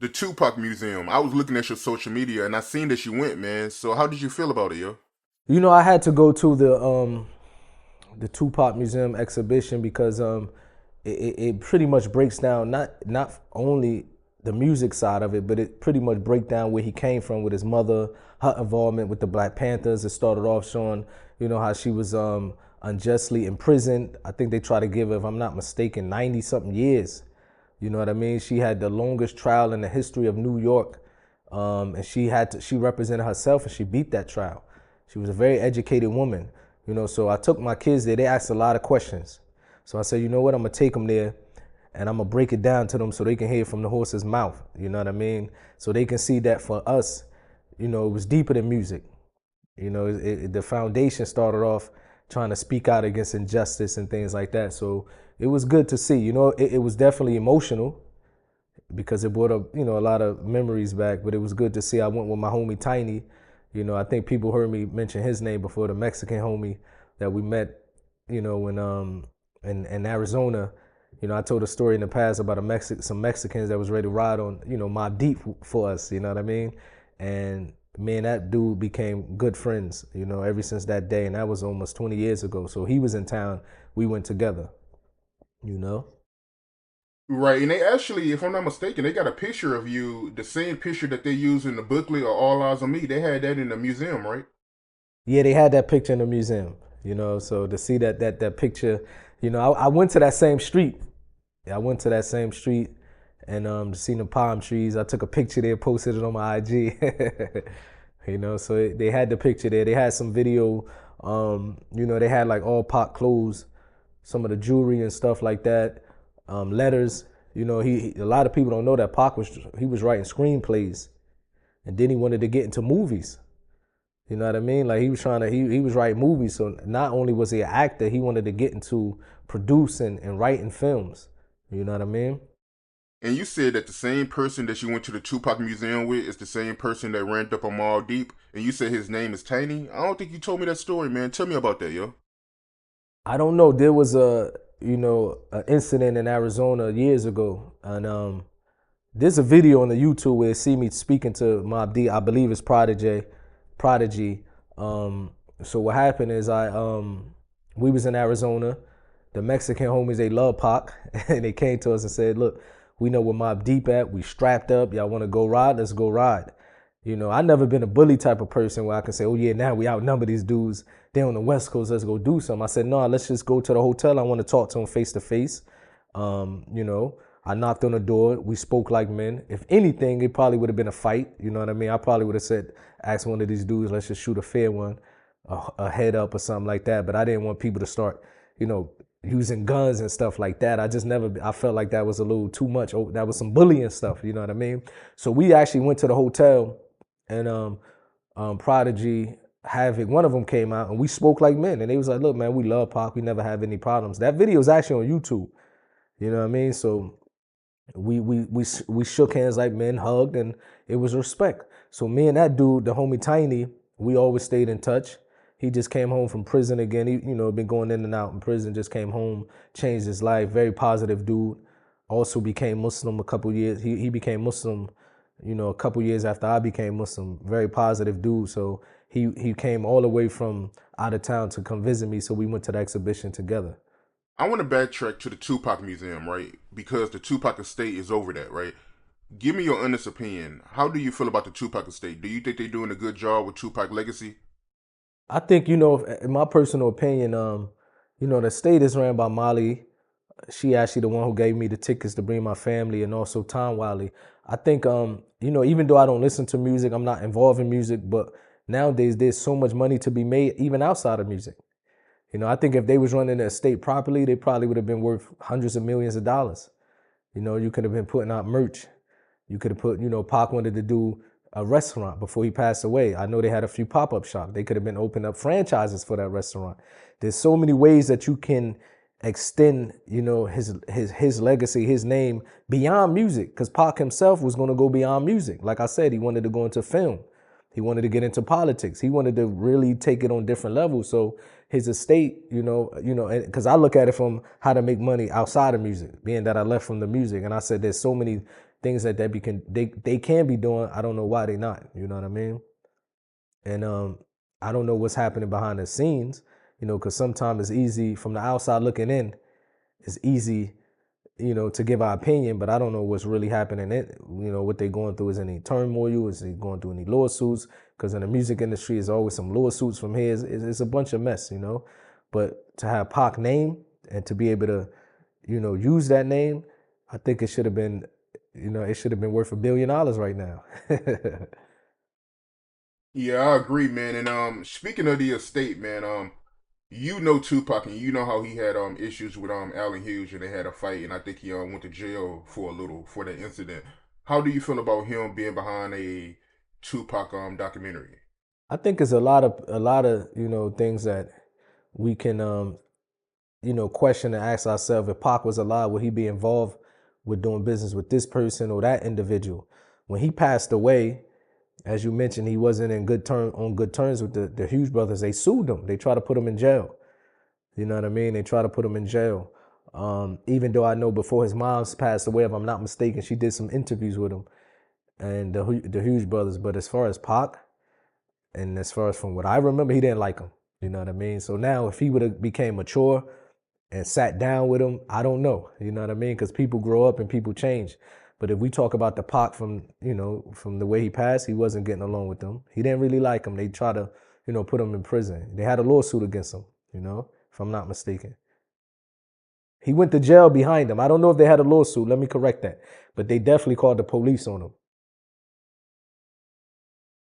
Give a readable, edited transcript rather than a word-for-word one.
The Tupac Museum. I was looking at your social media and I seen that you went, man. So how did you feel about it, yo? I had to go to the Tupac Museum exhibition because it pretty much breaks down not only the music side of it, but it pretty much break down where he came from with his mother, her involvement with the Black Panthers. It started off showing, how she was unjustly imprisoned. I think they try to give her, if I'm not mistaken, 90 something years. You know what I mean? She had the longest trial in the history of New York, and she represented herself and she beat that trial. She was a very educated woman, So I took my kids there. They asked a lot of questions, so I said, you know what? I'm gonna take them there, and I'm gonna break it down to them so they can hear it from the horse's mouth. You know what I mean? So they can see that for us, it was deeper than music. The foundation started off trying to speak out against injustice and things like that. So it was good to see. It was definitely emotional because it brought up, a lot of memories back. But it was good to see. I went with my homie Tiny. I think people heard me mention his name before, the Mexican homie that we met, in Arizona. I told a story in the past about some Mexicans that was ready to ride on, Mobb Deep for us. You know what I mean? And me and that dude became good friends, ever since that day. And that was almost 20 years ago. So he was in town. We went together, you know? Right, and they actually, if I'm not mistaken, they got a picture of you, the same picture that they use in the booklet or All Eyes on Me. They had that in the museum, right? Yeah, they had that picture in the museum, So to see that picture, I went to that same street. Yeah, I went to that same street and to see the palm trees. I took a picture there, posted it on my IG. So they had the picture there. They had some video. They had like all Pac clothes, some of the jewelry and stuff like that. Letters. A lot of people don't know that Pac was writing screenplays, and then he wanted to get into movies. You know what I mean? Like he was trying to he was writing movies. So not only was he an actor, he wanted to get into producing and writing films. You know what I mean? And you said that the same person that you went to the Tupac Museum with is the same person that ran up on Mobb Deep, and you said his name is Tiny. I don't think you told me that story, man. Tell me about that, yo. I don't know. There was an incident in Arizona years ago, and there's a video on the YouTube where they see me speaking to Mobb Deep. I believe it's Prodigy. So what happened is we was in Arizona. The Mexican homies, they love Pac, and they came to us and said, "Look, we know where Mobb Deep at. We strapped up. Y'all want to go ride? Let's go ride." I never been a bully type of person where I can say, "Oh yeah, now we outnumber these dudes. They're on the West Coast. Let's go do something." I said, "No, let's just go to the hotel. I want to talk to them face to face." I knocked on the door. We spoke like men. If anything, it probably would have been a fight. You know what I mean? I probably would have said, asked one of these dudes, let's just shoot a fair one, a head up or something like that. But I didn't want people to start, using guns and stuff like that. I felt like that was a little too much. Oh, that was some bullying stuff. You know what I mean? So we actually went to the hotel, and Prodigy, Havoc, one of them came out and we spoke like men. And they was like, "Look, man, we love Pac. We never have any problems." That video is actually on YouTube. You know what I mean? So we shook hands like men, hugged, and it was respect. So me and that dude, the homie Tiny, we always stayed in touch. He just came home from prison again. He, been going in and out in prison, just came home, changed his life. Very positive dude. Also became Muslim a couple years. He became Muslim, a couple years after I became Muslim. Very positive dude. So he came all the way from out of town to come visit me. So we went to the exhibition together. I want to backtrack to the Tupac Museum, right? Because the Tupac estate is over that, right? Give me your honest opinion. How do you feel about the Tupac estate? Do you think they're doing a good job with Tupac legacy? I think, in my personal opinion, the state is ran by Molly. She actually the one who gave me the tickets to bring my family, and also Tom Wiley. I think, even though I don't listen to music, I'm not involved in music, but nowadays there's so much money to be made even outside of music. I think if they was running the estate properly, they probably would have been worth hundreds of millions of dollars. You could have been putting out merch. You could have put, Pac wanted to do a restaurant before he passed away. I know they had a few pop-up shops. They could have been opening up franchises for that restaurant. There's so many ways that you can extend, his legacy, his name beyond music. Because Pac himself was going to go beyond music. Like I said, he wanted to go into film. He wanted to get into politics. He wanted to really take it on different levels. So his estate, because I look at it from how to make money outside of music, being that I left from the music. And I said, there's so many, things that they can be doing. I don't know why they not. You know what I mean? And I don't know what's happening behind the scenes. Because sometimes it's easy from the outside looking in. It's easy, to give our opinion, but I don't know what's really happening. What they're going through. Is any turmoil? Is they going through any lawsuits? Because in the music industry, there's always some lawsuits from here. It's a bunch of mess. But to have Pac name and to be able to, use that name, I think it should have been, it should have been worth $1 billion right now. Yeah, I agree, man. And speaking of the estate, man, you know Tupac, and you know how he had issues with Allen Hughes, and they had a fight, and I think he went to jail for a little for that incident. How do you feel about him being behind a Tupac documentary? I think it's a lot of things that we can question and ask ourselves. If Pac was alive, would he be involved with doing business with this person or that individual? When he passed away, as you mentioned, he wasn't on good terms with the Hughes brothers. They sued him. They tried to put him in jail. You know what I mean? They tried to put him in jail. Even though I know before his mom's passed away, if I'm not mistaken, she did some interviews with him and the Hughes brothers. But as far as Pac, and as far as from what I remember, he didn't like him. You know what I mean? So now, if he would have became mature and sat down with him, I don't know. You know what I mean? Because people grow up and people change. But if we talk about the Pac from the way he passed, he wasn't getting along with them. He didn't really like him. They tried to, put him in prison. They had a lawsuit against him, if I'm not mistaken. He went to jail behind him. I don't know if they had a lawsuit. Let me correct that. But they definitely called the police on him.